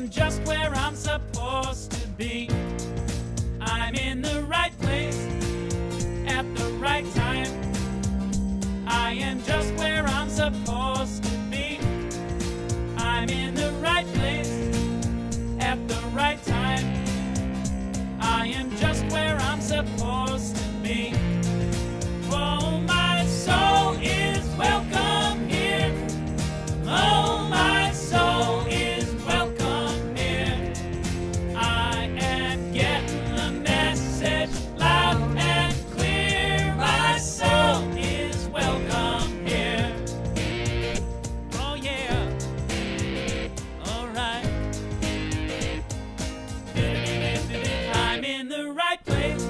am just where I'm supposed to be. I'm in the right place at the right time. I am just where I'm supposed to be. I'm in the right place at the right time. I am just where I'm supposed to be. Oh, my soul is welcome here. Oh, my soul is welcome here. I am getting the message loud and clear. My soul is welcome here. Oh, yeah. All right. I'm in the right place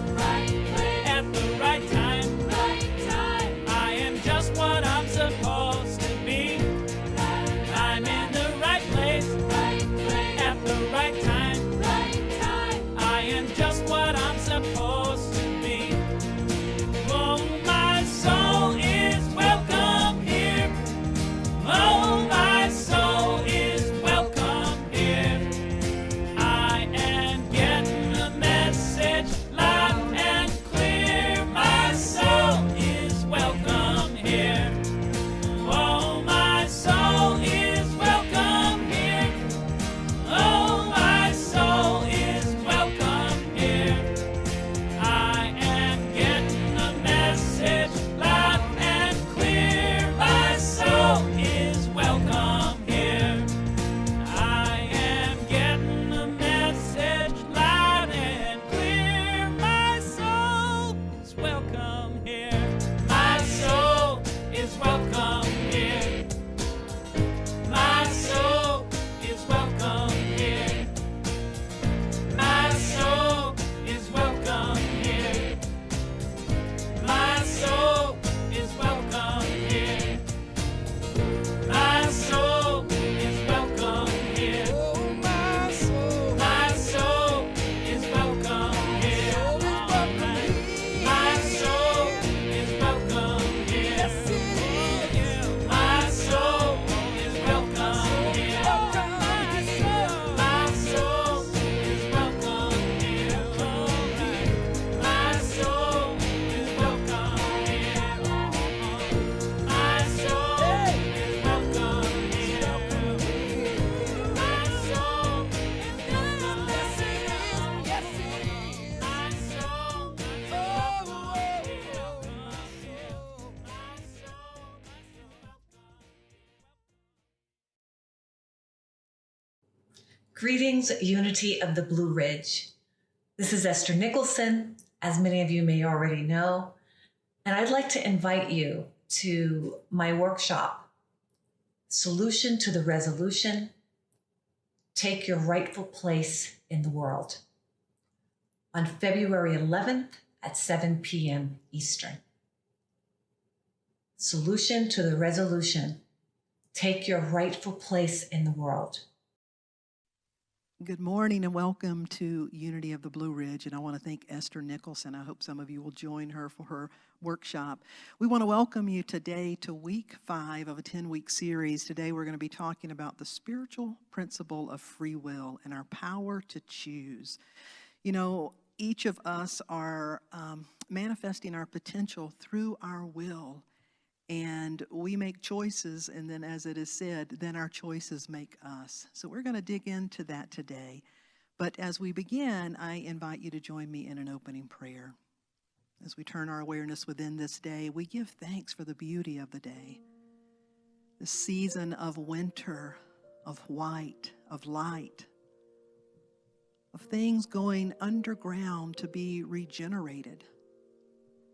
at the right time. I am just what I'm supposed to be. I'm in the right place at the right time. I am just what I'm supposed to be. Oh, my soul is welcome here. Oh, my soul is welcome here. I am getting the message loud and clear. My soul is welcome here. Oh, my soul is welcome here. Oh, my soul is welcome here. I am getting the message loud and clear. My soul is welcome here. I am getting the message loud and clear. My soul is welcome here. My soul is welcome here. My soul is welcome here. My soul is welcome here. My soul is welcome here. My soul is welcome here. My soul is welcome here. My soul is welcome here. My soul is welcome here. My soul is welcome here. My soul is welcome here. My soul is welcome here. My soul is welcome Greetings, Unity of the Blue Ridge. This is Esther Nicholson, as many of you may already know, and I'd like to invite you to my workshop, Solution to the Resolution, Take Your Rightful Place in the World, on February 11th at 7 p.m. Eastern. Solution to the Resolution, Take Your Rightful Place in the World. Good morning and welcome to Unity of the Blue Ridge, and I want to thank Esther Nicholson. I hope some of you will join her for her workshop. We want to welcome you today to week 5 of a 10-week series. Today we're going to be talking about the spiritual principle of free will and our power to choose. You know, each of us are manifesting our potential through our will. And we make choices, and then as it is said, then our choices make us. So we're going to dig into that today. But as we begin, I invite you to join me in an opening prayer. As we turn our awareness within this day, we give thanks for the beauty of the day. The season of winter, of white, of light, of things going underground to be regenerated,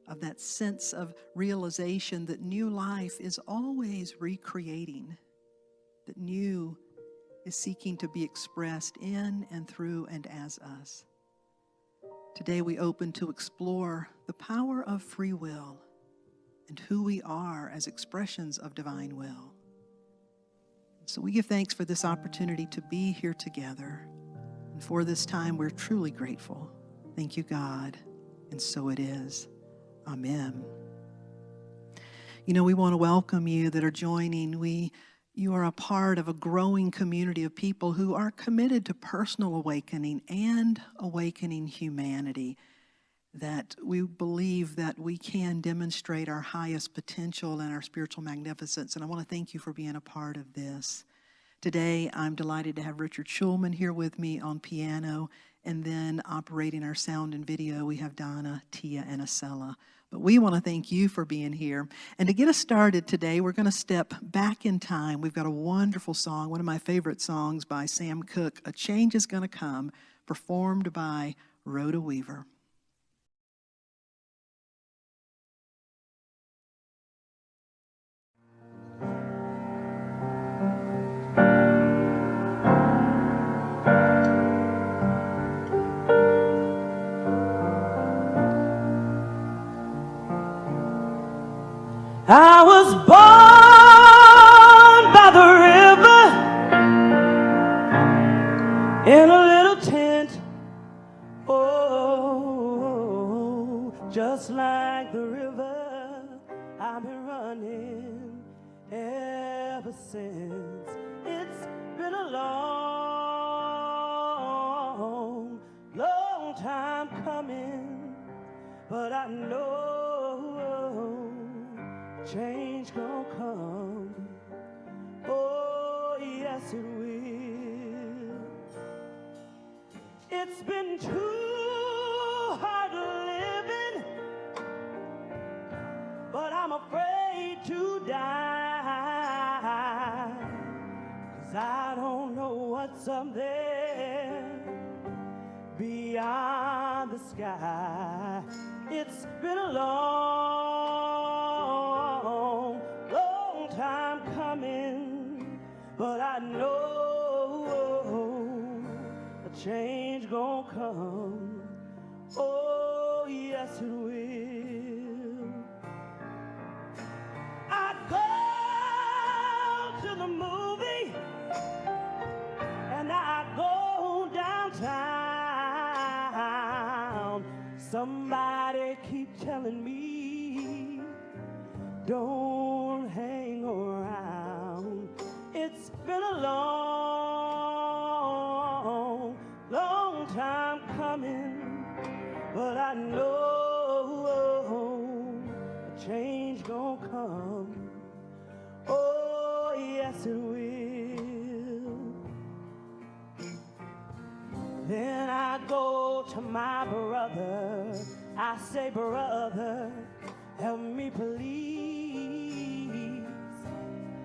of that sense of realization that new life is always recreating, that new is seeking to be expressed in and through and as us. Today we open to explore the power of free will and who we are as expressions of divine will. So we give thanks for this opportunity to be here together. And for this time, we're truly grateful. Thank you, God. And so it is. Amen. You know, we want to welcome you that are joining. You are a part of a growing community of people who are committed to personal awakening and awakening humanity, that we believe that we can demonstrate our highest potential and our spiritual magnificence. And I want to thank you for being a part of this. Today, I'm delighted to have Richard Shulman here with me on piano, and then operating our sound and video, we have Donna, Tia, and Acela. But we want to thank you for being here. And to get us started today, we're going to step back in time. We've got a wonderful song, one of my favorite songs by Sam Cooke, "A Change Is Gonna Come," performed by Rhoda Weaver. I was born by the river in a little tent. Oh, just like the river, I've been running ever since. It's been a long, long time coming, but I know change gonna come. Oh, yes it will. It's been too hard living, but I'm afraid to die, 'cause I don't know what's up there beyond the sky. It's been a long, long time coming, but I know a change gonna come. Oh, yes it will. I go to the movie and I go downtown. Somebody keep telling me, don't hang around. It's been a long, long time coming, but I know a change gonna come. Oh, yes it will. Then I go to my brother, I say, brother, help me please.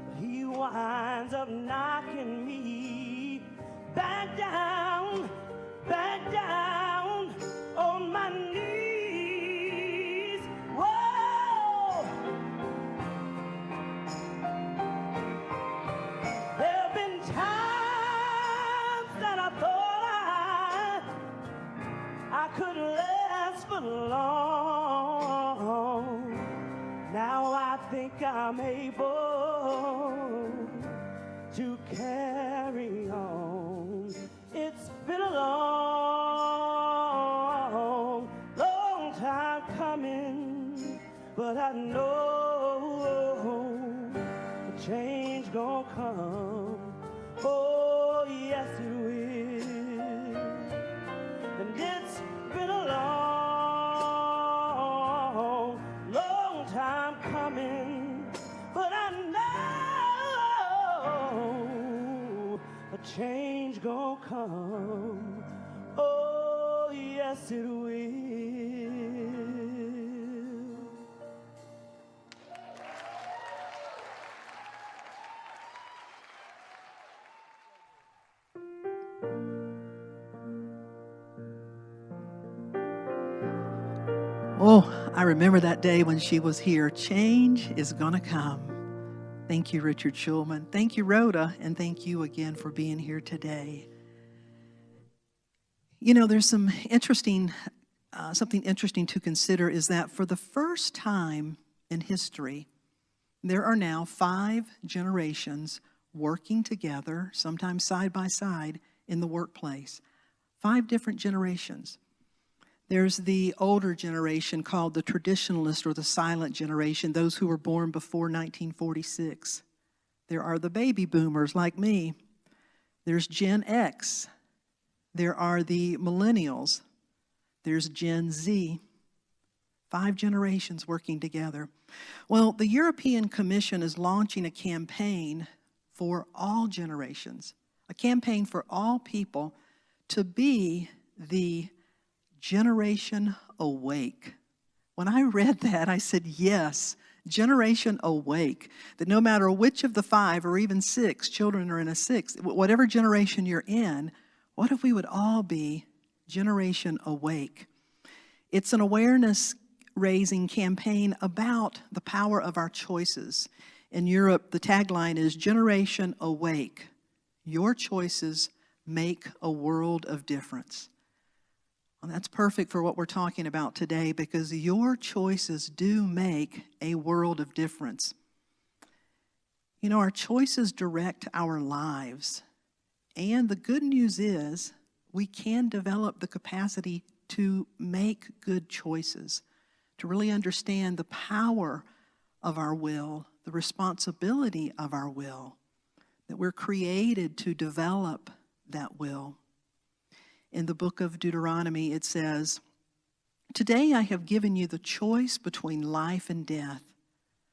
But he winds up knocking me back down on my knees. Whoa! There have been times that I thought I couldn't last for long. Now I think I'm able to carry on. It's been a long, long time coming, but I know a change gonna come. Oh, yes it will. And it's been a long, long time coming, but I know a change gonna come. Oh, yes it will. Oh, I remember that day when she was here. Change is gonna come. Thank you, Richard Shulman. Thank you, Rhoda, and thank you again for being here today. You know, there's something interesting to consider, is that for the first time in history, there are now 5 generations working together, sometimes side by side, in the workplace. 5 different generations. There's the older generation called the traditionalist or the silent generation, those who were born before 1946. There are the baby boomers like me. There's Gen X. There are the millennials. There's Gen Z. 5 generations working together. Well, the European Commission is launching a campaign for all generations, a campaign for all people to be the generation awake. When I read that, I said, yes, generation awake. That no matter which of the 5 or even 6 children are in a 6, whatever generation you're in, what if we would all be generation awake? It's an awareness raising campaign about the power of our choices. In Europe, the tagline is Generation Awake. Your choices make a world of difference. Well, that's perfect for what we're talking about today, because your choices do make a world of difference. You know, our choices direct our lives. And the good news is we can develop the capacity to make good choices, to really understand the power of our will, the responsibility of our will, that we're created to develop that will. In the book of Deuteronomy, it says, "Today I have given you the choice between life and death,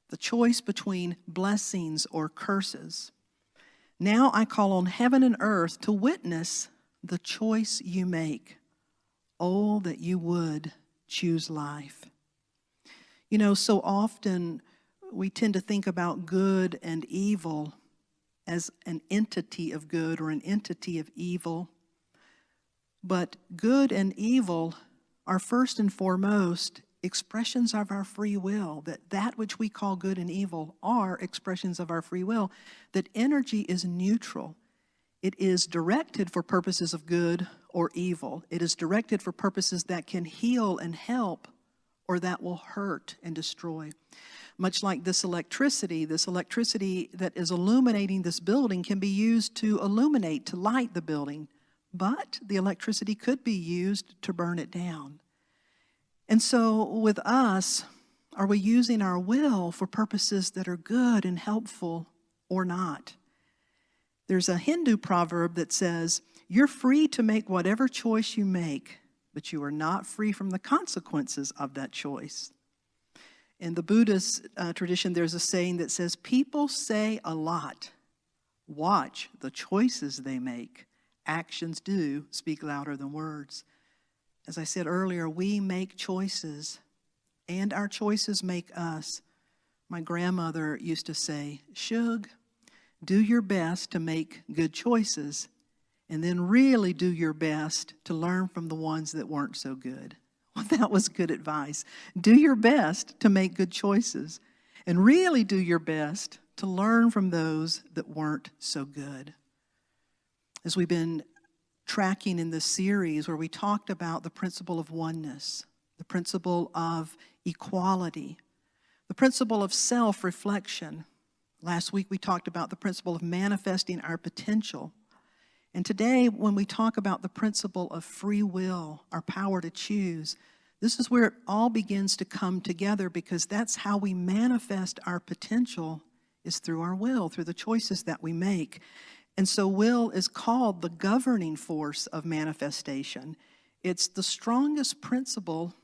the choice between blessings or curses. Now I call on heaven and earth to witness the choice you make. Oh, that you would choose life." You know, so often we tend to think about good and evil as an entity of good or an entity of evil. But good and evil are first and foremost expressions of our free will, that which we call good and evil are expressions of our free will, that energy is neutral. It is directed for purposes of good or evil. It is directed for purposes that can heal and help, or that will hurt and destroy. Much like this electricity that is illuminating this building can be used to illuminate, to light the building, but the electricity could be used to burn it down. And so with us, are we using our will for purposes that are good and helpful or not? There's a Hindu proverb that says, "You're free to make whatever choice you make, but you are not free from the consequences of that choice." In the Buddhist tradition, there's a saying that says, "People say a lot. Watch the choices they make. Actions do speak louder than words." As I said earlier, we make choices, and our choices make us. My grandmother used to say, "Shug, do your best to make good choices, and then really do your best to learn from the ones that weren't so good." Well, that was good advice. Do your best to make good choices, and really do your best to learn from those that weren't so good. As we've been tracking in this series where we talked about the principle of oneness, the principle of equality, the principle of self-reflection. Last week we talked about the principle of manifesting our potential. And today, when we talk about the principle of free will, our power to choose, this is where it all begins to come together, because that's how we manifest our potential, is through our will, through the choices that we make. And so will is called the governing force of manifestation. It's the strongest principle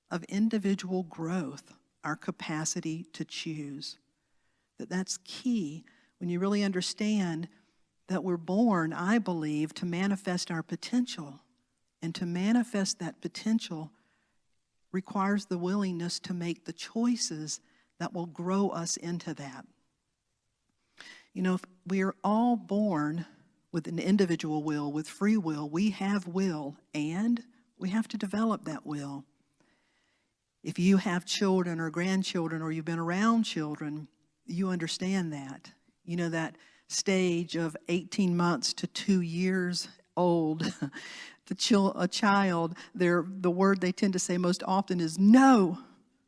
of individual growth, our capacity to choose. That's key when you really understand that we're born, I believe, to manifest our potential. And to manifest that potential requires the willingness to make the choices that will grow us into that. You know, we are all born with an individual will, with free will. We have will, and we have to develop that will. If you have children or grandchildren, or you've been around children, you understand that. You know, that stage of 18 months to 2 years old, a child, the word they tend to say most often is no,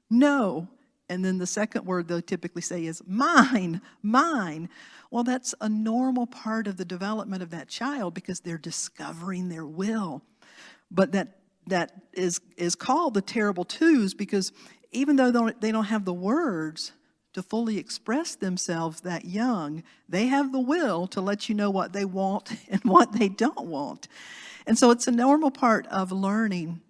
no. And then the second word they'll typically say is mine, mine. Well, that's a normal part of the development of that child, because they're discovering their will. But that is called the terrible twos, because even though they don't have the words to fully express themselves that young. They have the will to let you know what they want and what they don't want. And so it's a normal part of learning.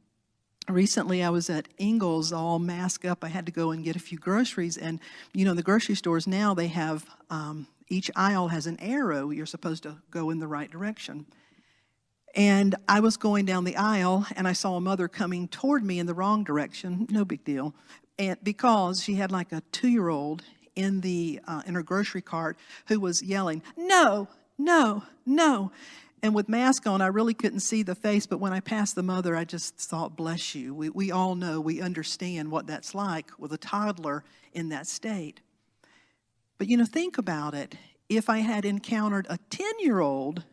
Recently, I was at Ingles all masked up. I had to go and get a few groceries. And, you know, the grocery stores now, they have, each aisle has an arrow. You're supposed to go in the right direction. And I was going down the aisle, and I saw a mother coming toward me in the wrong direction. No big deal. And because she had like a 2-year-old in her grocery cart who was yelling, "No, no, no." And with mask on, I really couldn't see the face, but when I passed the mother, I just thought, bless you. We all know, we understand what that's like with a toddler in that state. But, you know, think about it. If I had encountered a 10-year-old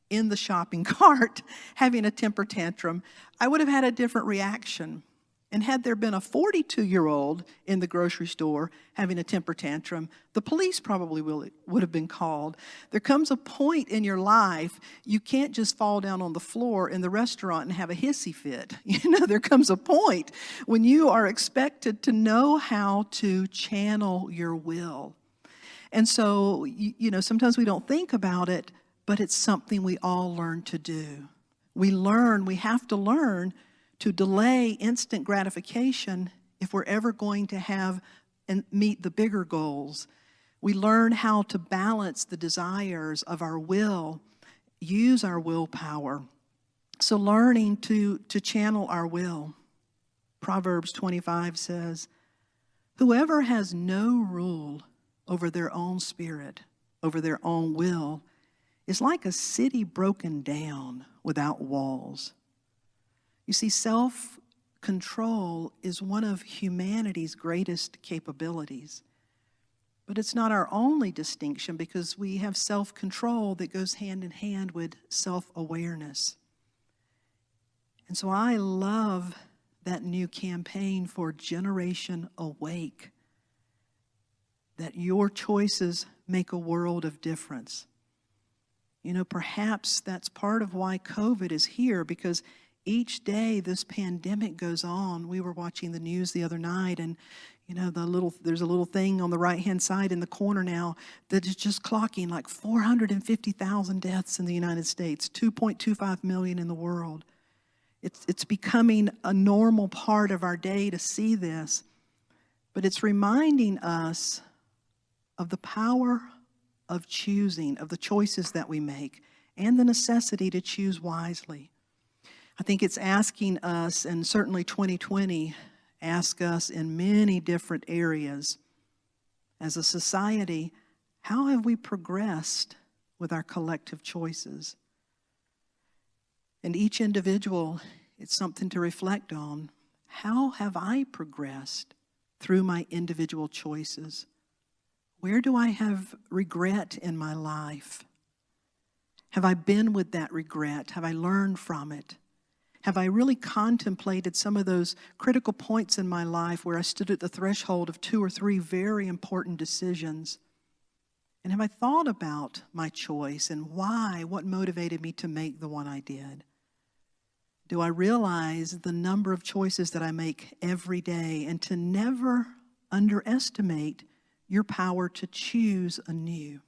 in the shopping cart having a temper tantrum, I would have had a different reaction. And had there been a 42-year-old in the grocery store having a temper tantrum, the police probably would have been called. There comes a point in your life, you can't just fall down on the floor in the restaurant and have a hissy fit. You know, there comes a point when you are expected to know how to channel your will. And so, you know, sometimes we don't think about it, but it's something we all learn to do. We have to learn to delay instant gratification if we're ever going to have and meet the bigger goals. We learn how to balance the desires of our will, use our willpower. So learning to channel our will. Proverbs 25 says, "Whoever has no rule over their own spirit, over their own will, is like a city broken down without walls." You see, self-control is one of humanity's greatest capabilities. But it's not our only distinction, because we have self-control that goes hand in hand with self-awareness. And so I love that new campaign for Generation Awake, that your choices make a world of difference. You know, perhaps that's part of why COVID is here, because each day this pandemic goes on. We were watching the news the other night, and you know, there's a little thing on the right-hand side in the corner now that is just clocking like 450,000 deaths in the United States, 2.25 million in the world. It's becoming a normal part of our day to see this, but it's reminding us of the power of choosing, of the choices that we make, and the necessity to choose wisely. I think it's asking us, and certainly 2020 asks us in many different areas, as a society, how have we progressed with our collective choices? And each individual, it's something to reflect on. How have I progressed through my individual choices? Where do I have regret in my life? Have I been with that regret? Have I learned from it? Have I really contemplated some of those critical points in my life where I stood at the threshold of 2 or 3 very important decisions? And have I thought about my choice and why, what motivated me to make the one I did? Do I realize the number of choices that I make every day, and to never underestimate your power to choose anew?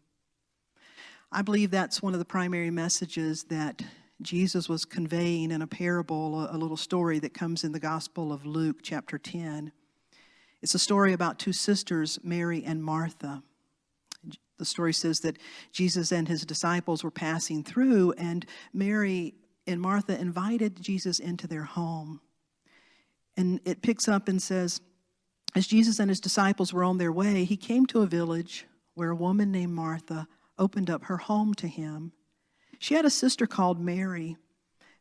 I believe that's one of the primary messages that Jesus was conveying in a parable, a little story that comes in the Gospel of Luke, chapter 10. It's a story about 2 sisters, Mary and Martha. The story says that Jesus and his disciples were passing through, and Mary and Martha invited Jesus into their home. And it picks up and says, as Jesus and his disciples were on their way, he came to a village where a woman named Martha opened up her home to him. She had a sister called Mary.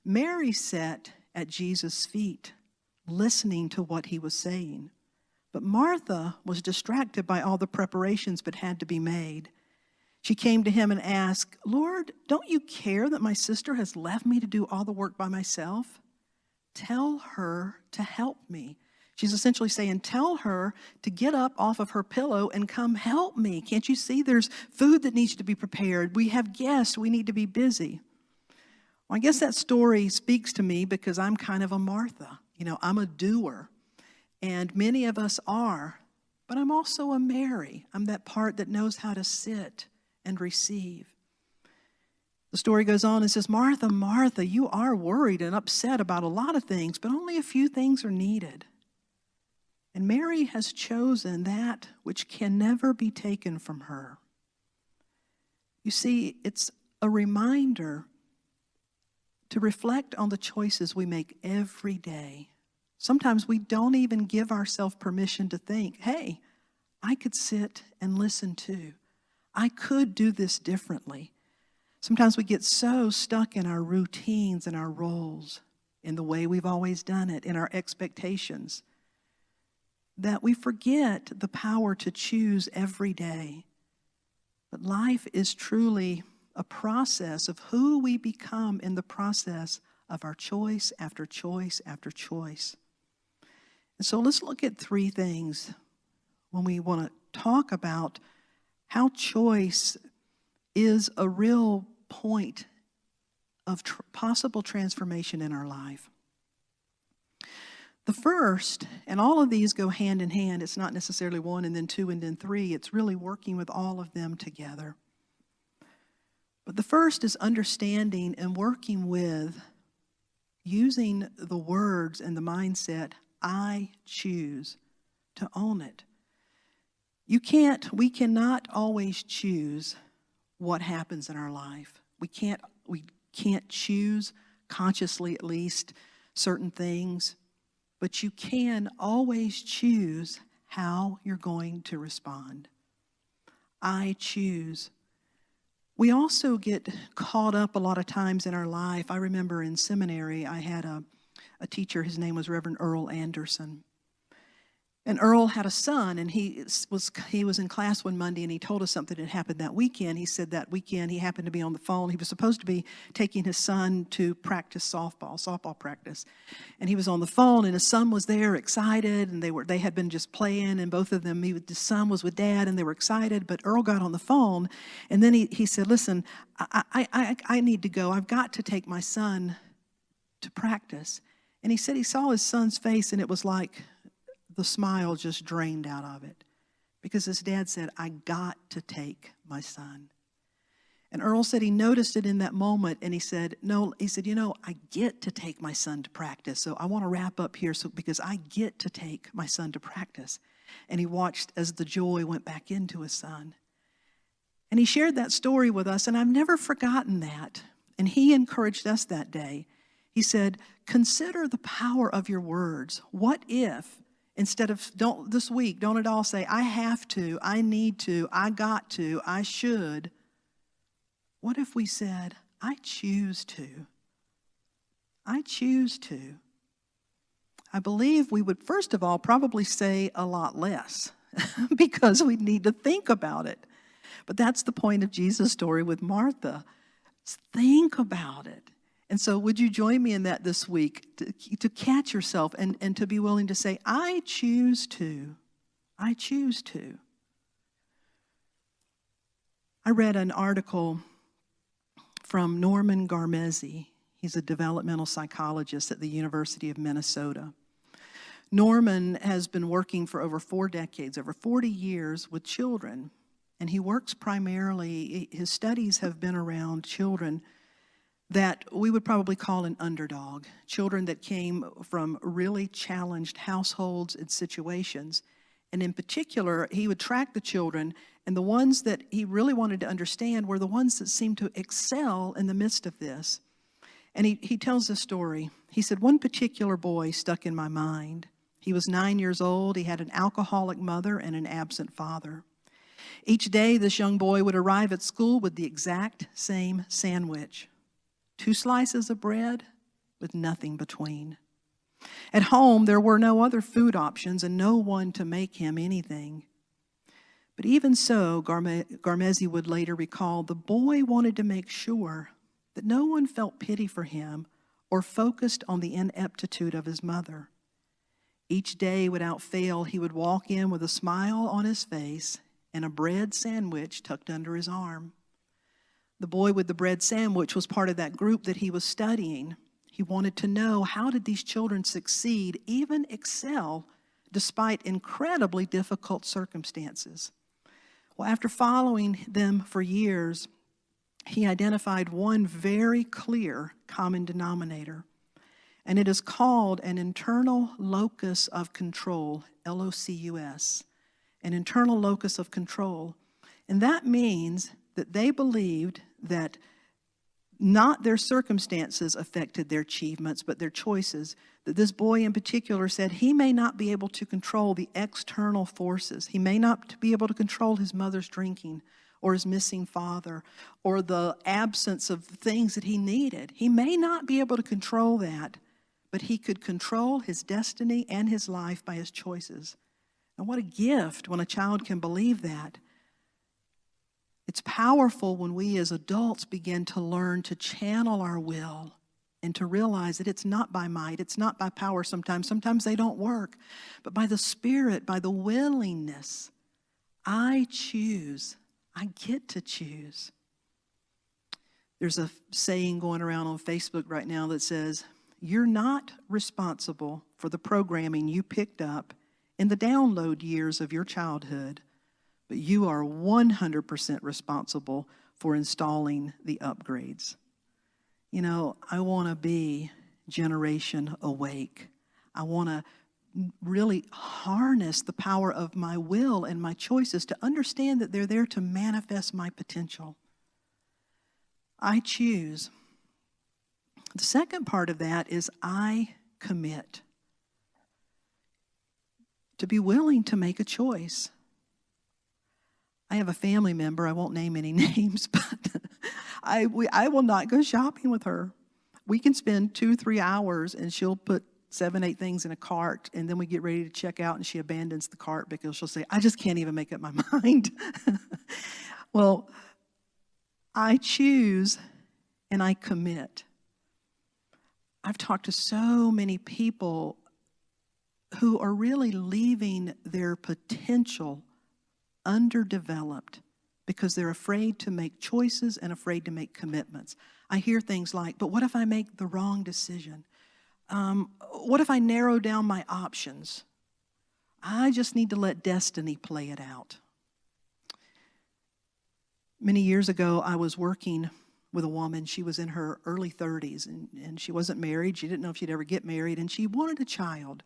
Mary sat at Jesus' feet, listening to what he was saying. But Martha was distracted by all the preparations that had to be made. She came to him and asked, "Lord, don't you care that my sister has left me to do all the work by myself? Tell her to help me." She's essentially saying, tell her to get up off of her pillow and come help me. Can't you see there's food that needs to be prepared? We have guests. We need to be busy. Well, I guess that story speaks to me because I'm kind of a Martha. You know, I'm a doer. And many of us are. but I'm also a Mary. I'm that part that knows how to sit and receive. The story goes on and says, Martha, Martha, you are worried and upset about a lot of things, but only a few things are needed. And Mary has chosen that which can never be taken from her. You see, it's a reminder to reflect on the choices we make every day. Sometimes we don't even give ourselves permission to think, hey, I could sit and listen too. I could do this differently. Sometimes we get so stuck in our routines and our roles, in the way we've always done it, in our expectations, that we forget the power to choose every day. But life is truly a process of who we become in the process of our choice after choice after choice. And so let's look at three things when we want to talk about how choice is a real point of possible transformation in our life. The first, and all of these go hand in hand, it's not necessarily one and then two and then three, it's really working with all of them together. But the first is understanding and working with using the words and the mindset, I choose, to own it. We cannot always choose what happens in our life. We can't choose, consciously at least, certain things, but you can always choose how you're going to respond. I choose. We also get caught up a lot of times in our life. I remember in seminary, I had a teacher, his name was Reverend Earl Anderson. And Earl had a son, and he was in class one Monday, and he told us something that happened that weekend. He said that weekend he happened to be on the phone. He was supposed to be taking his son to practice softball practice. And he was on the phone, and his son was there, excited, and they had been just playing, and both of them, the son was with dad, and they were excited. But Earl got on the phone, and then he said, listen, I need to go. I've got to take my son to practice. And he said he saw his son's face, and it was like the smile just drained out of it, because his dad said, I got to take my son. And Earl said he noticed it in that moment, and he said, I get to take my son to practice. So I want to wrap up here because I get to take my son to practice. And he watched as the joy went back into his son. And he shared that story with us, and I've never forgotten that. And he encouraged us that day. He said, consider the power of your words. What if, instead of, don't it all say, I have to, I need to, I got to, I should. What if we said, I choose to? I choose to. I believe we would, first of all, probably say a lot less because we need to think about it. But that's the point of Jesus' story with Martha. Think about it. And so would you join me in that this week, to catch yourself and to be willing to say, I choose to. I choose to. I read an article from Norman Garmezi. He's a developmental psychologist at the University of Minnesota. Norman has been working for over 4 decades, over 40 years with children. And he works primarily, his studies have been around children that we would probably call an underdog, children that came from really challenged households and situations. And in particular, he would track the children, and the ones that he really wanted to understand were the ones that seemed to excel in the midst of this. And he tells this story. He said, one particular boy stuck in my mind. He was 9 years old. He had an alcoholic mother and an absent father. Each day, this young boy would arrive at school with the exact same sandwich. 2 slices of bread with nothing between. At home, there were no other food options and no one to make him anything. But even so, Garmezi would later recall, the boy wanted to make sure that no one felt pity for him or focused on the ineptitude of his mother. Each day, without fail, he would walk in with a smile on his face and a bread sandwich tucked under his arm. The boy with the bread sandwich was part of that group that he was studying. He wanted to know, how did these children succeed, even excel, despite incredibly difficult circumstances. Well, after following them for years, he identified one very clear common denominator, and it is called an internal locus of control, LOCUS, an internal locus of control. And that means that they believed that not their circumstances affected their achievements, but their choices. That this boy in particular said he may not be able to control the external forces. He may not be able to control his mother's drinking or his missing father or the absence of things that he needed. He may not be able to control that, but he could control his destiny and his life by his choices. And what a gift when a child can believe that. It's powerful when we as adults begin to learn to channel our will and to realize that it's not by might, it's not by power sometimes. Sometimes they don't work. But by the Spirit, by the willingness, I choose. I get to choose. There's a saying going around on Facebook right now that says, you're not responsible for the programming you picked up in the download years of your childhood, but you are 100% responsible for installing the upgrades. You know, I want to be generation awake. I want to really harness the power of my will and my choices to understand that they're there to manifest my potential. I choose. The second part of that is I commit. To be willing to make a choice. I have a family member, I won't name any names, but I will not go shopping with her. We can spend 2-3 hours and she'll put 7-8 things in a cart, and then we get ready to check out and she abandons the cart because she'll say, I just can't even make up my mind. Well, I choose and I commit. I've talked to so many people who are really leaving their potential underdeveloped because they're afraid to make choices and afraid to make commitments. I hear things like, but what if I make the wrong decision? What if I narrow down my options? I just need to let destiny play it out. Many years ago, I was working with a woman. She was in her early 30s, and she wasn't married. She didn't know if she'd ever get married, and she wanted a child.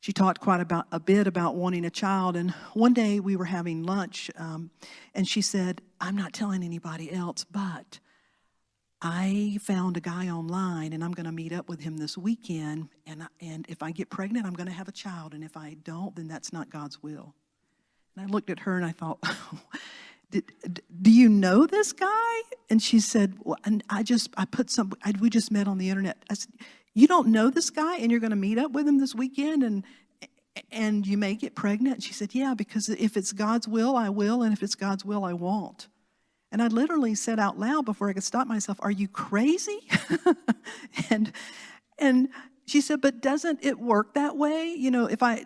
She talked a bit about wanting a child, and one day we were having lunch, and she said, I'm not telling anybody else, but I found a guy online, and I'm going to meet up with him this weekend, and if I get pregnant, I'm going to have a child, and if I don't, then that's not God's will. And I looked at her, and I thought, do you know this guy? And she said, well, and we just met on the internet. I said, you don't know this guy and you're going to meet up with him this weekend and you may get pregnant? And she said, yeah, because if it's God's will, I will, and if it's God's will, I won't. And I literally said out loud before I could stop myself, are you crazy? and she said, but doesn't it work that way? You know, if I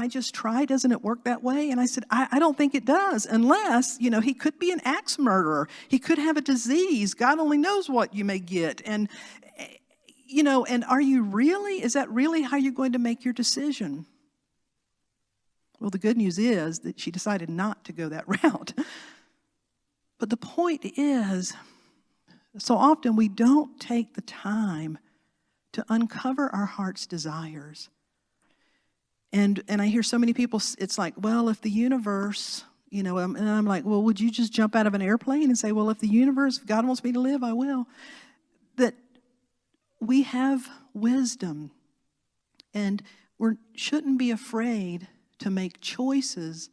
just try, doesn't it work that way? And I said, I don't think it does, unless, you know, he could be an axe murderer. He could have a disease. God only knows what you may get. And, you know, and is that really how you're going to make your decision? Well, the good news is that she decided not to go that route. But the point is, so often we don't take the time to uncover our heart's desires. And I hear so many people, it's like, well, if the universe, you know, and I'm like, well, would you just jump out of an airplane and say, well, if God wants me to live, I will. That we have wisdom, and we shouldn't be afraid to make choices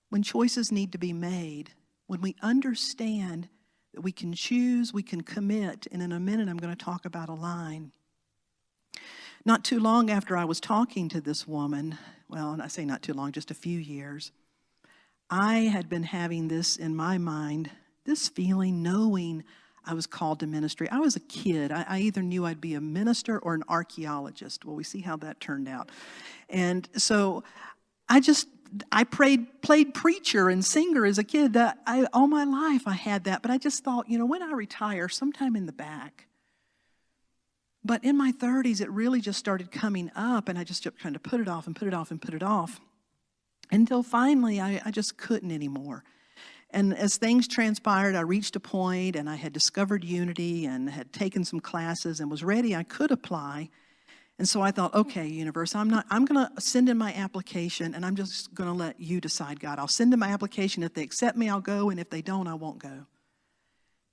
when choices need to be made. When we understand that we can choose, we can commit, and in a minute I'm going to talk about a line. Not too long after I was talking to this woman, well, and I say not too long, just a few years, I had been having this in my mind, this feeling, knowing I was called to ministry. I was a kid. I either knew I'd be a minister or an archaeologist. Well, we see how that turned out. And so I played preacher and singer as a kid. All my life I had that, but I just thought, you know, when I retire, sometime in the back. But in my 30s, it really just started coming up, and I just kept trying to put it off and put it off and put it off until finally I just couldn't anymore. And as things transpired, I reached a point, and I had discovered Unity and had taken some classes and was ready. I could apply. And so I thought, okay, universe, I'm going to send in my application, and I'm just going to let you decide, God. I'll send in my application. If they accept me, I'll go, and if they don't, I won't go.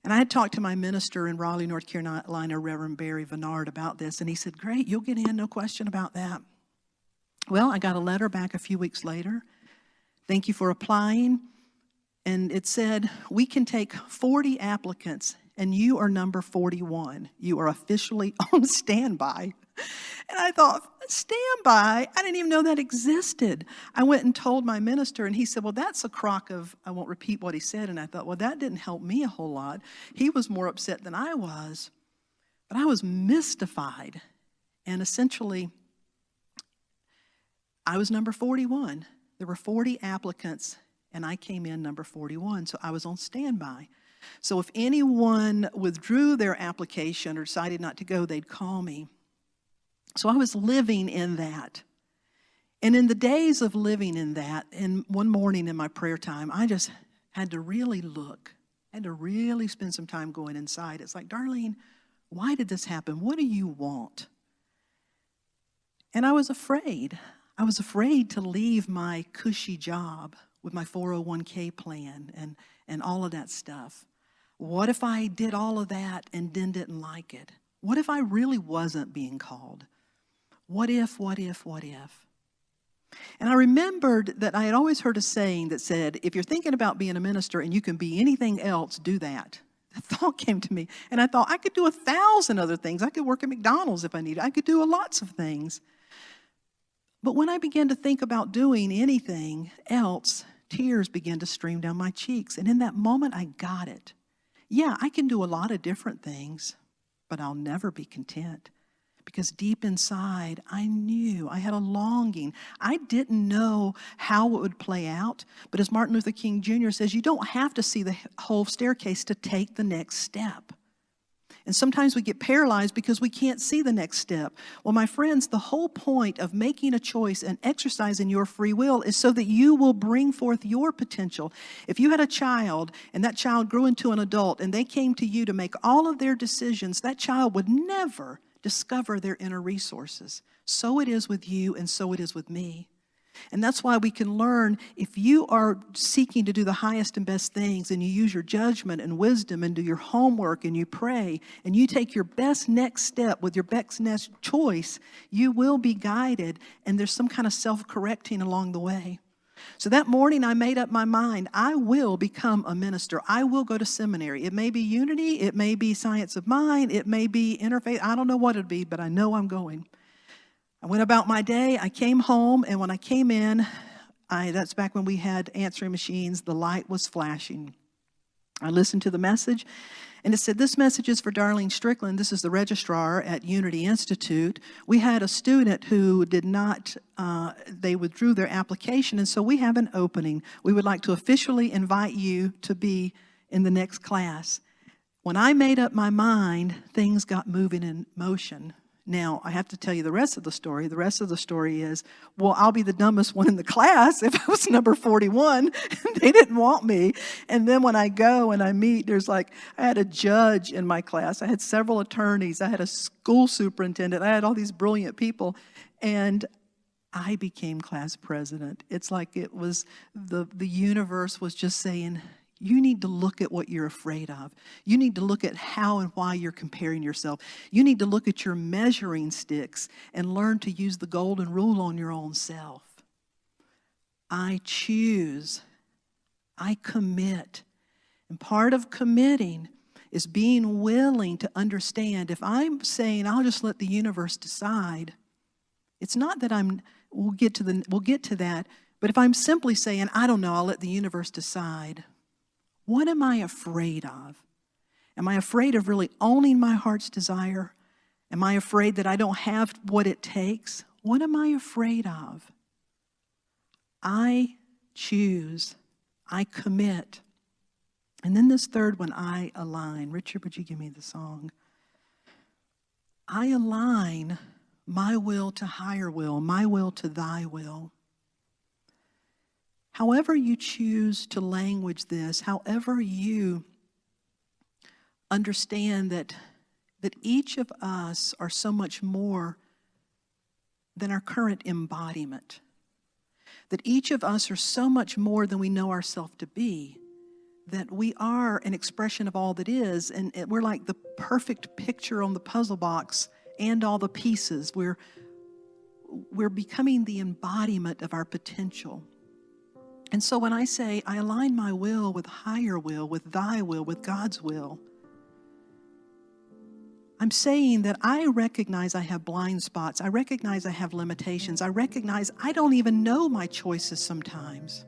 And I had talked to my minister in Raleigh, North Carolina, Reverend Barry Vennard, about this, and he said, great, you'll get in, no question about that. Well, I got a letter back a few weeks later. Thank you for applying. And it said, we can take 40 applicants, and you are number 41. You are officially on standby. And I thought, standby? I didn't even know that existed. I went and told my minister, and he said, well, that's a crock of, I won't repeat what he said. And I thought, well, that didn't help me a whole lot. He was more upset than I was. But I was mystified. And essentially, I was number 41. There were 40 applicants, and I came in number 41, so I was on standby. So if anyone withdrew their application or decided not to go, they'd call me. So I was living in that. And in the days of living in that, and one morning in my prayer time, I just had to really look. I had to really spend some time going inside. It's like, Darlene, why did this happen? What do you want? And I was afraid. I was afraid to leave my cushy job with my 401k plan and all of that stuff. What if I did all of that and then didn't like it? What if I really wasn't being called? What if? And I remembered that I had always heard a saying that said, if you're thinking about being a minister and you can be anything else, do that. That thought came to me. And I thought, I could do 1,000 other things. I could work at McDonald's if I needed. I could do lots of things. But when I began to think about doing anything else, tears began to stream down my cheeks. And in that moment, I got it. Yeah, I can do a lot of different things, but I'll never be content. Because deep inside, I knew, I had a longing. I didn't know how it would play out. But as Martin Luther King Jr. says, you don't have to see the whole staircase to take the next step. And sometimes we get paralyzed because we can't see the next step. Well, my friends, the whole point of making a choice and exercising your free will is so that you will bring forth your potential. If you had a child and that child grew into an adult and they came to you to make all of their decisions, that child would never discover their inner resources. So it is with you, and so it is with me. And that's why we can learn, if you are seeking to do the highest and best things, and you use your judgment and wisdom and do your homework and you pray and you take your best next step with your best next choice, you will be guided, and there's some kind of self-correcting along the way. So that morning I made up my mind, I will become a minister. I will go to seminary. It may be Unity, it may be Science of Mind, it may be Interfaith. I don't know what it'll be, but I know I'm going. I went about my day, I came home, and when I came in, that's back when we had answering machines, the light was flashing. I listened to the message, and it said, this message is for Darlene Strickland. This is the registrar at Unity Institute. We had a student who did not, they withdrew their application, and so we have an opening. We would like to officially invite you to be in the next class. When I made up my mind, things got moving in motion. Now, I have to tell you the rest of the story. The rest of the story is, well, I'll be the dumbest one in the class if I was number 41. They didn't want me. And then when I go and I meet, I had a judge in my class. I had several attorneys. I had a school superintendent. I had all these brilliant people. And I became class president. It's like it was, the universe was just saying, you need to look at what you're afraid of. You need to look at how and why you're comparing yourself. You need to look at your measuring sticks and learn to use the golden rule on your own self. I choose. I commit. And part of committing is being willing to understand. If I'm saying I'll just let the universe decide, it's not that we'll get to that, but if I'm simply saying, I don't know, I'll let the universe decide, what am I afraid of? Am I afraid of really owning my heart's desire? Am I afraid that I don't have what it takes? What am I afraid of? I choose. I commit. And then this third one, I align. Richard, would you give me the song? I align my will to higher will, my will to thy will. However you choose to language this, however you understand that each of us are so much more than our current embodiment, that each of us are so much more than we know ourselves to be, that we are an expression of all that is, and we're like the perfect picture on the puzzle box and all the pieces. We're becoming the embodiment of our potential. And so when I say, I align my will with higher will, with thy will, with God's will, I'm saying that I recognize I have blind spots. I recognize I have limitations. I recognize I don't even know my choices sometimes.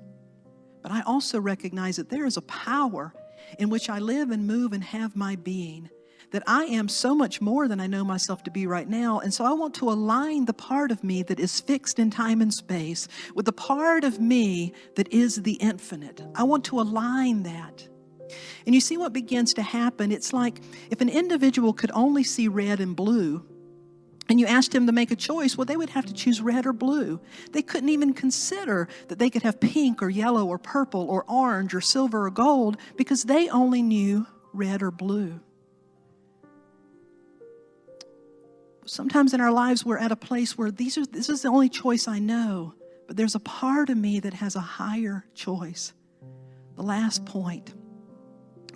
But I also recognize that there is a power in which I live and move and have my being, that I am so much more than I know myself to be right now. And so I want to align the part of me that is fixed in time and space with the part of me that is the infinite. I want to align that. And you see what begins to happen? It's like if an individual could only see red and blue, and you asked him to make a choice, well, they would have to choose red or blue. They couldn't even consider that they could have pink or yellow or purple or orange or silver or gold because they only knew red or blue. Sometimes in our lives we're at a place where this is the only choice I know, but there's a part of me that has a higher choice. The last point,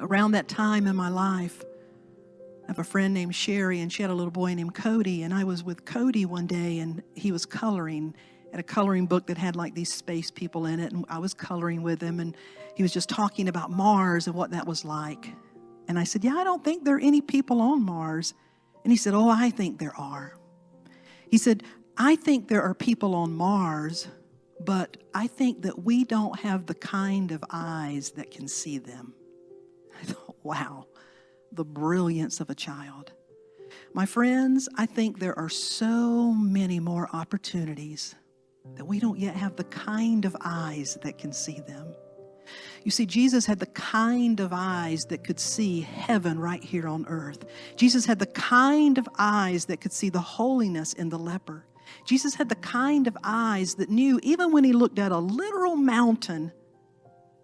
around that time in my life, I have a friend named Sherry, and she had a little boy named Cody, and I was with Cody one day, and he was coloring at a coloring book that had like these space people in it, and I was coloring with him, and he was just talking about Mars and what that was like. And I said, yeah, I don't think there are any people on Mars. And he said, oh, I think there are. He said, I think there are people on Mars, but I think that we don't have the kind of eyes that can see them. I thought, wow. The brilliance of a child. My friends, I think there are so many more opportunities that we don't yet have the kind of eyes that can see them. You see, Jesus had the kind of eyes that could see heaven right here on earth. Jesus had the kind of eyes that could see the holiness in the leper. Jesus had the kind of eyes that knew, even when he looked at a literal mountain,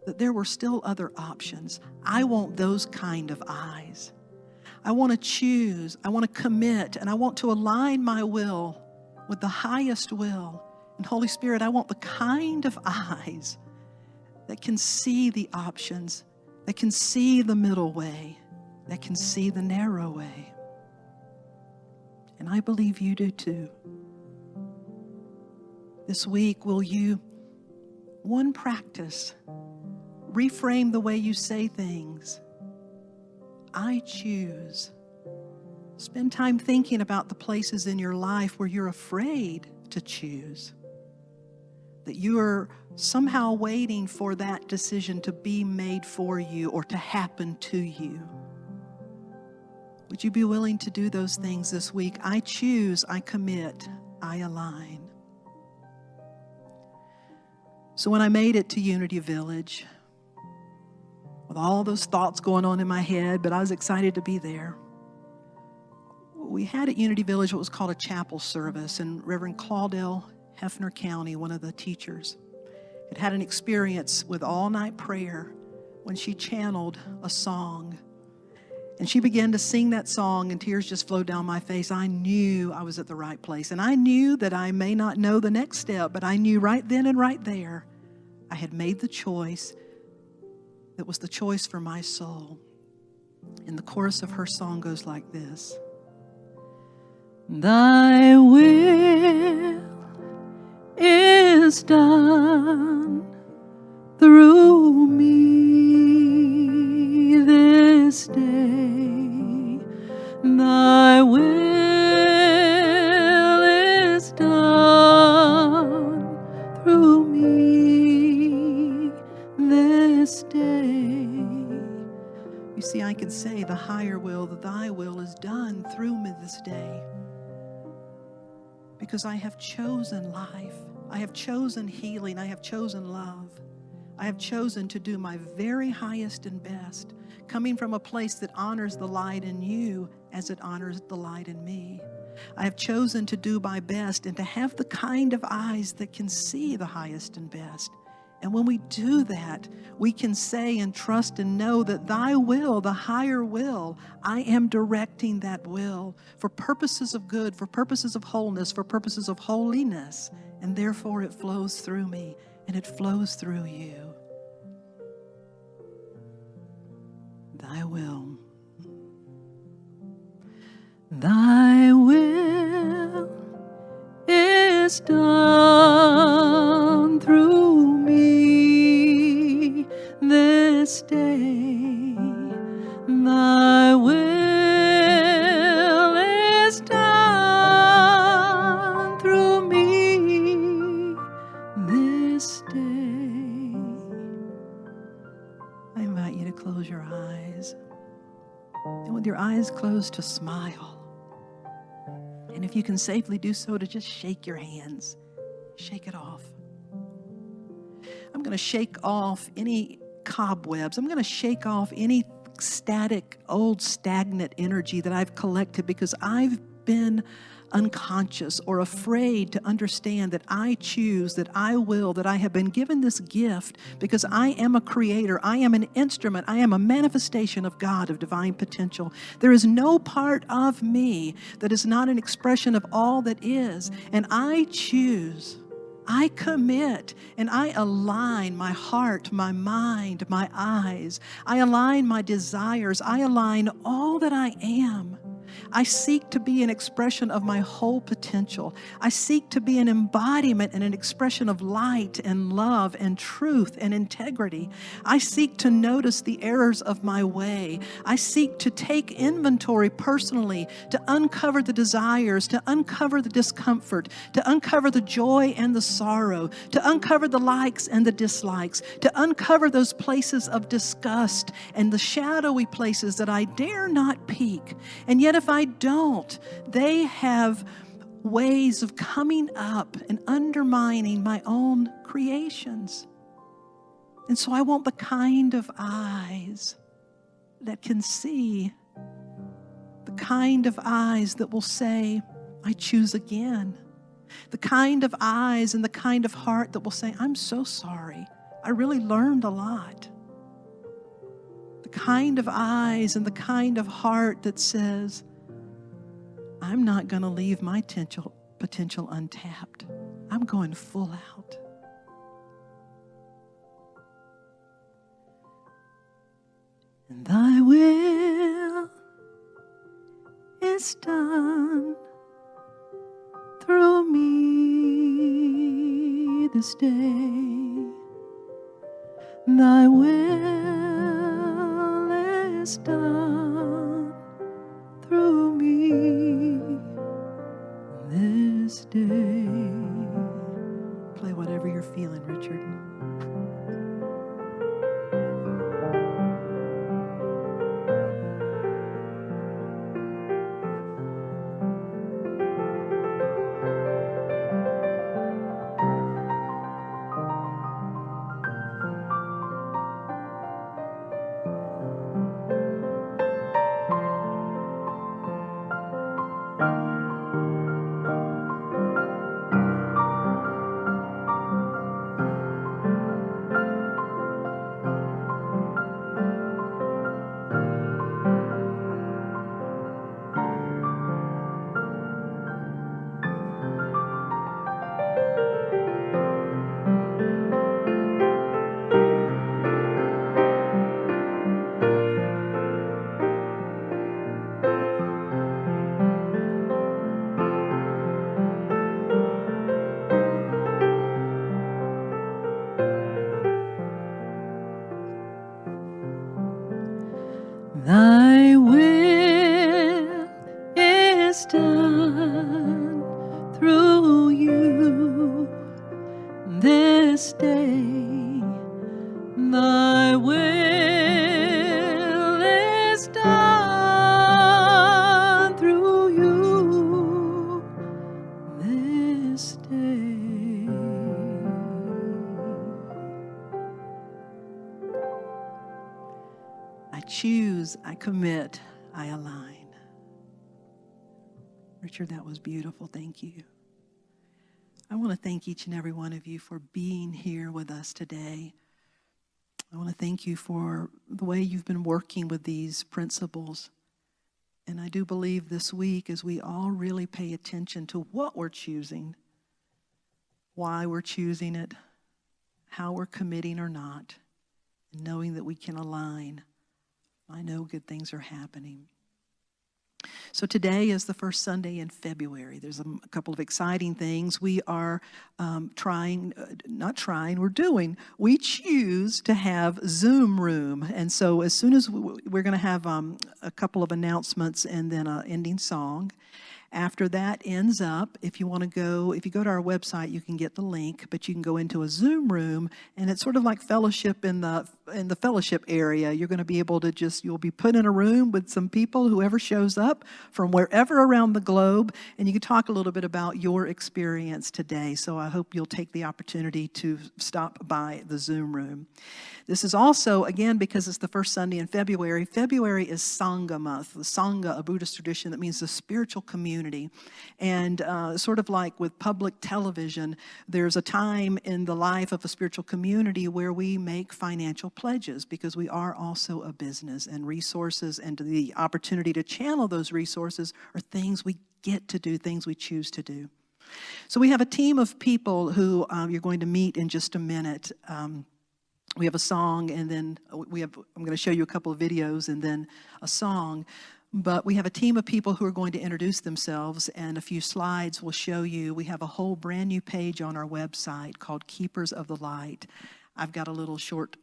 that there were still other options. I want those kind of eyes. I want to choose, I want to commit, and I want to align my will with the highest will. And Holy Spirit, I want the kind of eyes that can see the options, that can see the middle way, that can see the narrow way. And I believe you do too. This week, will you, one practice, reframe the way you say things. I choose. Spend time thinking about the places in your life where you're afraid to choose. That you are somehow waiting for that decision to be made for you or to happen to you. Would you be willing to do those things this week? I choose, I commit, I align. So when I made it to Unity Village, with all those thoughts going on in my head, but I was excited to be there. We had at Unity Village what was called a chapel service, and Reverend Claudel Hefner County, one of the teachers, had an experience with all-night prayer when she channeled a song. And she began to sing that song, and tears just flowed down my face. I knew I was at the right place, and I knew that I may not know the next step, but I knew right then and right there I had made the choice that was the choice for my soul. And the chorus of her song goes like this. Thy will is done through me this day. Thy will is done through me this day. You see, I can say the higher will, the thy will is done through me this day. Because I have chosen life. I have chosen healing. I have chosen love. I have chosen to do my very highest and best, coming from a place that honors the light in you as it honors the light in me. I have chosen to do my best and to have the kind of eyes that can see the highest and best. And when we do that, we can say and trust and know that thy will, the higher will, I am directing that will for purposes of good, for purposes of wholeness, for purposes of holiness. And therefore it flows through me and it flows through you. Thy will. Thy will is done through me this day. Thy will is done through me this day. I invite you to close your eyes. And with your eyes closed, to smile. And if you can safely do so, to just shake your hands. Shake it off. I'm going to shake off any cobwebs. I'm going to shake off any static, old, stagnant energy that I've collected because I've been unconscious or afraid to understand that I choose, that I will, that I have been given this gift because I am a creator. I am an instrument. I am a manifestation of God, of divine potential. There is no part of me that is not an expression of all that is. And I choose, I commit, and I align my heart, my mind, my eyes. I align my desires. I align all that I am. I seek to be an expression of my whole potential. I seek to be an embodiment and an expression of light and love and truth and integrity. I seek to notice the errors of my way. I seek to take inventory personally, to uncover the desires, to uncover the discomfort, to uncover the joy and the sorrow, to uncover the likes and the dislikes, to uncover those places of disgust and the shadowy places that I dare not peek. And yet if I don't, they have ways of coming up and undermining my own creations. And so I want the kind of eyes that can see, the kind of eyes that will say, I choose again. The kind of eyes and the kind of heart that will say, I'm so sorry. I really learned a lot. The kind of eyes and the kind of heart that says, I'm not going to leave my potential untapped. I'm going full out. And thy will is done through me this day. Thy will is done through me this day. Play whatever you're feeling, Richard. Thy will is done through you this day. Thy will is done through you this day. I choose, I commit, I align. Richard, that was beautiful. Thank you. I want to thank each and every one of you for being here with us today. I want to thank you for the way you've been working with these principles. And I do believe this week, as we all really pay attention to what we're choosing, why we're choosing it, how we're committing or not, and knowing that we can align, I know good things are happening. So today is the first Sunday in February. There's a couple of exciting things. We are we choose to have Zoom room. And so as soon as we're going to have a couple of announcements and then an ending song. After that ends up, if you go to our website, you can get the link, but you can go into a Zoom room, and it's sort of like fellowship in the fellowship area. You're going to be able to you'll be put in a room with some people, whoever shows up from wherever around the globe, and you can talk a little bit about your experience today. So I hope you'll take the opportunity to stop by the Zoom room. This is also, again, because it's the first Sunday in February. February is Sangha month. The Sangha, a Buddhist tradition that means the spiritual community. And sort of like with public television, there's a time in the life of a spiritual community where we make financial pledges, because we are also a business, and resources and the opportunity to channel those resources are things we get to do, things we choose to do. So we have a team of people who you're going to meet in just a minute. We have a song, and then I'm going to show you a couple of videos and then a song. But we have a team of people who are going to introduce themselves, and a few slides will show you. We have a whole brand new page on our website called Keepers of the Light. I've got a little short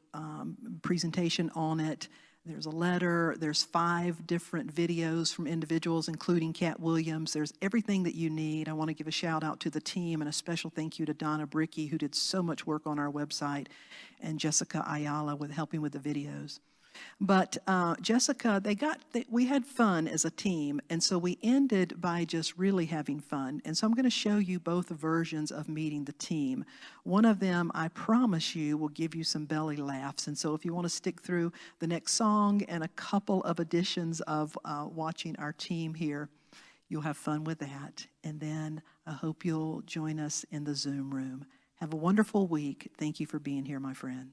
presentation on it. There's a letter. There's 5 different videos from individuals, including Cat Williams. There's everything that you need. I want to give a shout out to the team, and a special thank you to Donna Bricky, who did so much work on our website, and Jessica Ayala with helping with the videos. But Jessica, we had fun as a team, and so we ended by just really having fun. And so I'm going to show you both versions of meeting the team. One of them, I promise you, will give you some belly laughs. And so if you want to stick through the next song and a couple of editions of watching our team here, you'll have fun with that. And then I hope you'll join us in the Zoom room. Have a wonderful week. Thank you for being here, my friend.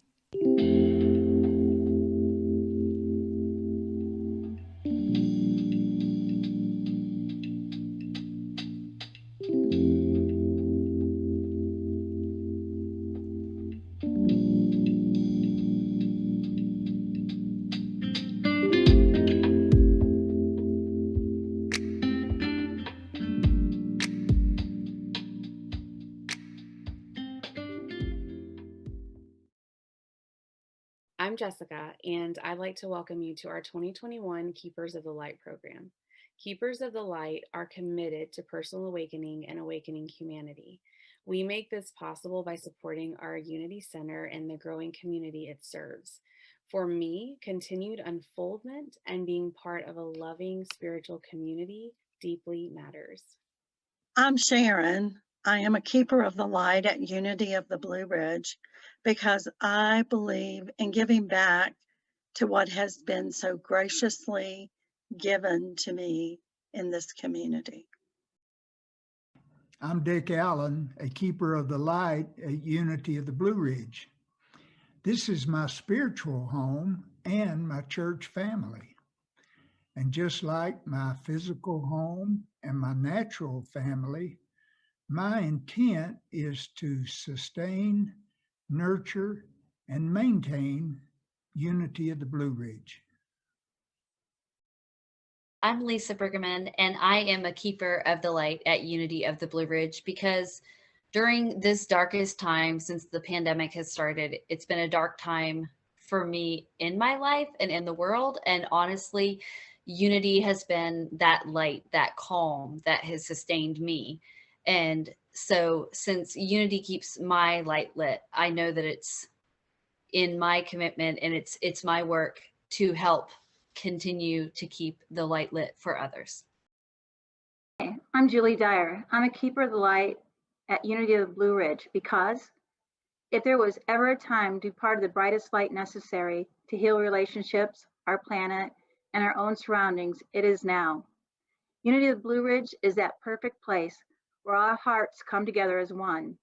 I'm Jessica, and I'd like to welcome you to our 2021 Keepers of the Light program. Keepers of the Light are committed to personal awakening and awakening humanity. We make this possible by supporting our Unity Center and the growing community it serves. For me, continued unfoldment and being part of a loving spiritual community deeply matters. I'm Sharon. I am a keeper of the light at Unity of the Blue Ridge because I believe in giving back to what has been so graciously given to me in this community. I'm Dick Allen, a keeper of the light at Unity of the Blue Ridge. This is my spiritual home and my church family. And just like my physical home and my natural family, my intent is to sustain, nurture, and maintain Unity of the Blue Ridge. I'm Lisa Briggerman, and I am a keeper of the light at Unity of the Blue Ridge because during this darkest time since the pandemic has started, it's been a dark time for me in my life and in the world. And honestly, Unity has been that light, that calm that has sustained me. And so since Unity keeps my light lit, I know that it's in my commitment and it's my work to help continue to keep the light lit for others. I'm Julie Dyer. I'm a keeper of the light at Unity of the Blue Ridge because if there was ever a time to be part of the brightest light necessary to heal relationships, our planet, and our own surroundings, it is now. Unity of the Blue Ridge is that perfect place where our hearts come together as one.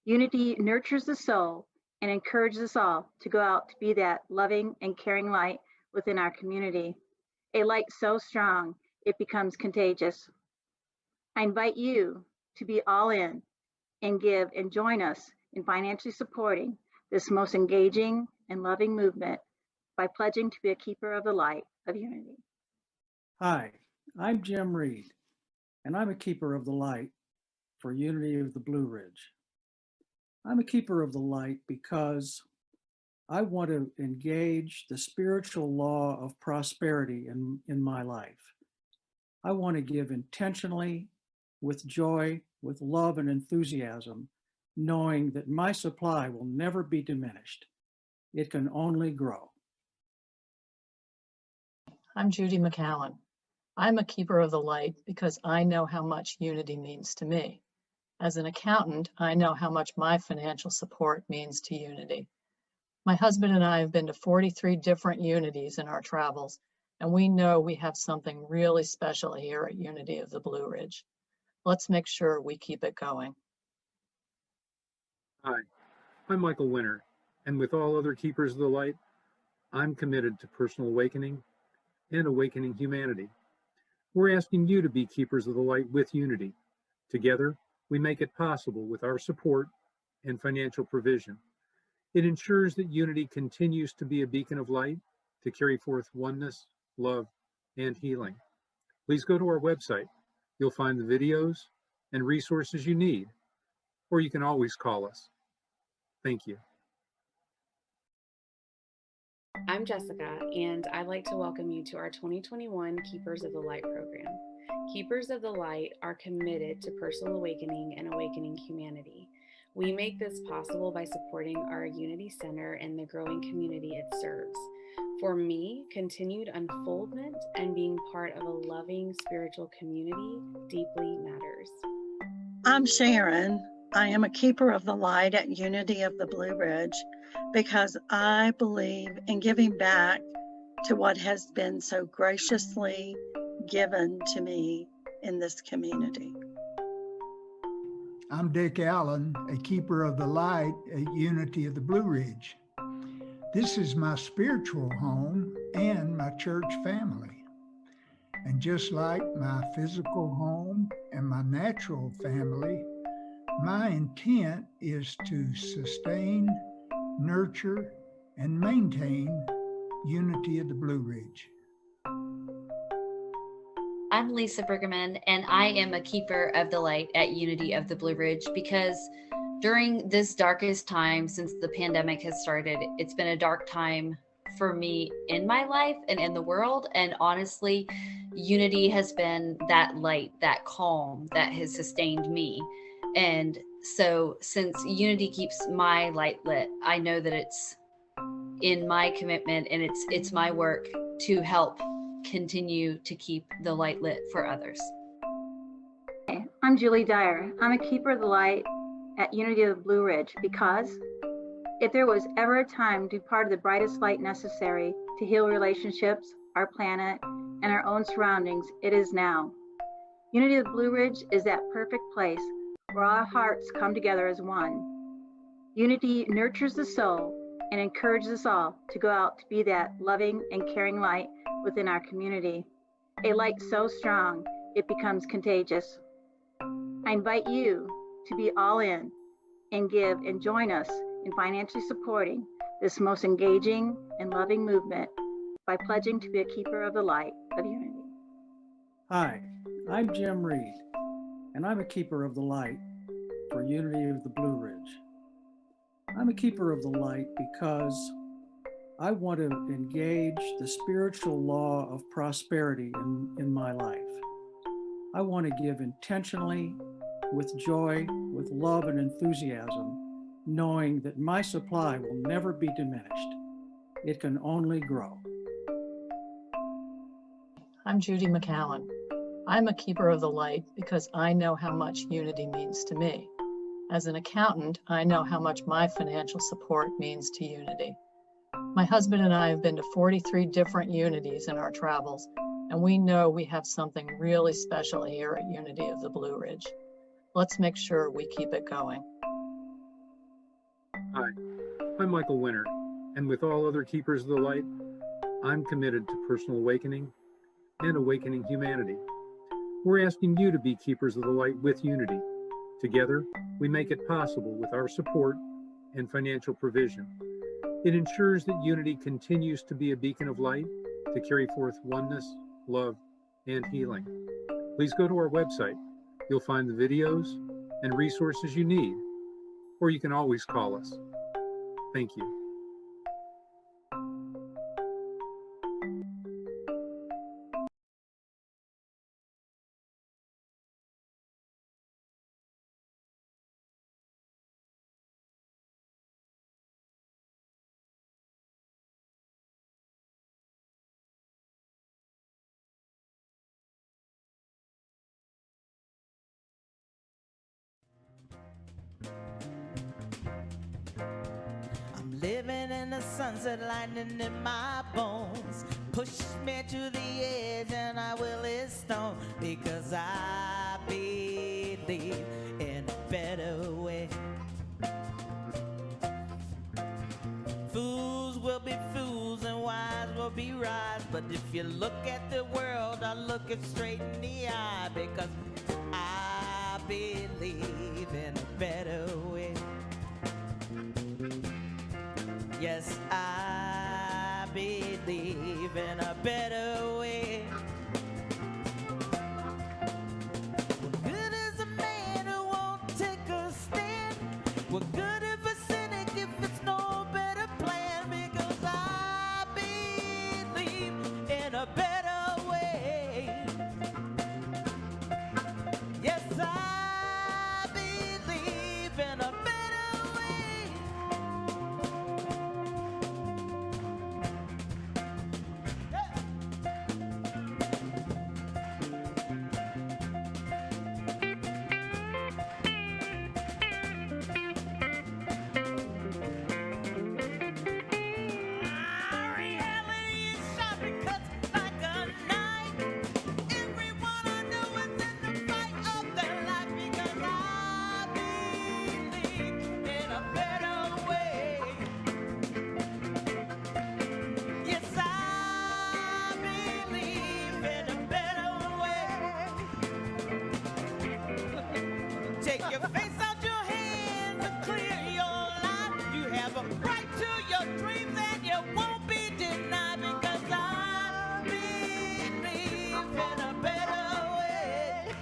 Unity nurtures the soul and encourages us all to go out to be that loving and caring light within our community, a light so strong it becomes contagious. I invite you to be all in and give and join us in financially supporting this most engaging and loving movement by pledging to be a keeper of the light of unity. Hi, I'm Jim Reed, and I'm a keeper of the light for Unity of the Blue Ridge. I'm a keeper of the light because I want to engage the spiritual law of prosperity in my life. I want to give intentionally, with joy, with love and enthusiasm, knowing that my supply will never be diminished. It can only grow. I'm Judy McCowan. I'm a keeper of the light because I know how much unity means to me. As an accountant, I know how much my financial support means to unity. My husband and I have been to 43 different unities in our travels, and we know we have something really special here at Unity of the Blue Ridge. Let's make sure we keep it going. Hi, I'm Michael Winter, and with all other keepers of the light, I'm committed to personal awakening and awakening humanity. We're asking you to be keepers of the light with Unity. Together, we make it possible with our support and financial provision. It ensures that Unity continues to be a beacon of light to carry forth oneness, love, and healing. Please go to our website. You'll find the videos and resources you need, or you can always call us. Thank you. I'm Jessica, and I'd like to welcome you to our 2021 Keepers of the Light program. Keepers of the Light are committed to personal awakening and awakening humanity. We make this possible by supporting our Unity Center and the growing community it serves. For me, continued unfoldment and being part of a loving spiritual community deeply matters. I'm Sharon. I am a keeper of the light at Unity of the Blue Ridge because I believe in giving back to what has been so graciously given to me in this community. I'm Dick Allen, a keeper of the light at Unity of the Blue Ridge. This is my spiritual home and my church family. And just like my physical home and my natural family, my intent is to sustain, nurture, and maintain Unity of the Blue Ridge. I'm Lisa Briggerman, and I am a keeper of the light at Unity of the Blue Ridge because during this darkest time since the pandemic has started, it's been a dark time for me in my life and in the world. And honestly, Unity has been that light, that calm that has sustained me. And so since Unity keeps my light lit, I know that it's in my commitment and it's my work to help continue to keep the light lit for others. Hey, I'm Julie Dyer. I'm a keeper of the light at Unity of the Blue Ridge because if there was ever a time to be part of the brightest light necessary to heal relationships, our planet, and our own surroundings, it is now. Unity of the Blue Ridge is that perfect place where our hearts come together as one. Unity nurtures the soul and encourages us all to go out to be that loving and caring light within our community, a light so strong it becomes contagious. I invite you to be all in and give and join us in financially supporting this most engaging and loving movement by pledging to be a keeper of the light of unity. Hi, I'm Jim Reed, and I'm a keeper of the light for Unity of the Blue Ridge. I'm a keeper of the light because I want to engage the spiritual law of prosperity in my life. I want to give intentionally, with joy, with love and enthusiasm, knowing that my supply will never be diminished. It can only grow. I'm Judy McCowan. I'm a keeper of the light because I know how much unity means to me. As an accountant, I know how much my financial support means to unity. My husband and I have been to 43 different Unities in our travels, and we know we have something really special here at Unity of the Blue Ridge. Let's make sure we keep it going. Hi, I'm Michael Winter, and with all other keepers of the light, I'm committed to personal awakening and awakening humanity. We're asking you to be keepers of the light with Unity. Together, we make it possible with our support and financial provision. It ensures that Unity continues to be a beacon of light to carry forth oneness, love, and healing. Please go to our website. You'll find the videos and resources you need, or you can always call us. Thank you. I'm living in the sunset, lightning in my bones. Push me to the edge and I will stone, because I believe in a better way. Fools will be fools and wise will be wise, but if you look at the world, I look it straight in the eye, because I believe in a better way. Yes, I believe in a better way. What good is a man who won't take a stand? What good if a cynic if it's no better plan? Because I believe in a better way. Yes, I believe in a better way. Take your face out your hands and clear your life. You have a right to your dreams and you won't be denied, because I believe in a better way.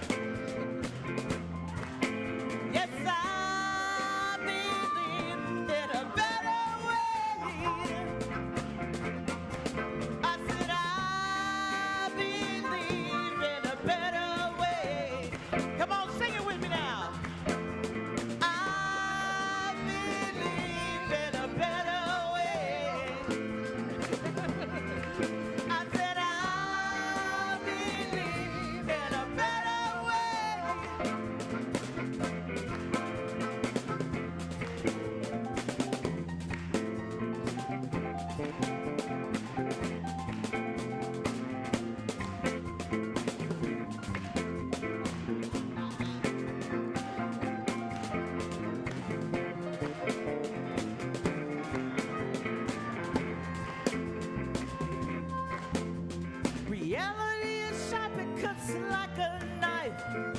Yes, I believe in a better way. I said I believe in a better way. Come on, sing it with me now. Reality is sharp, it cuts like a knife.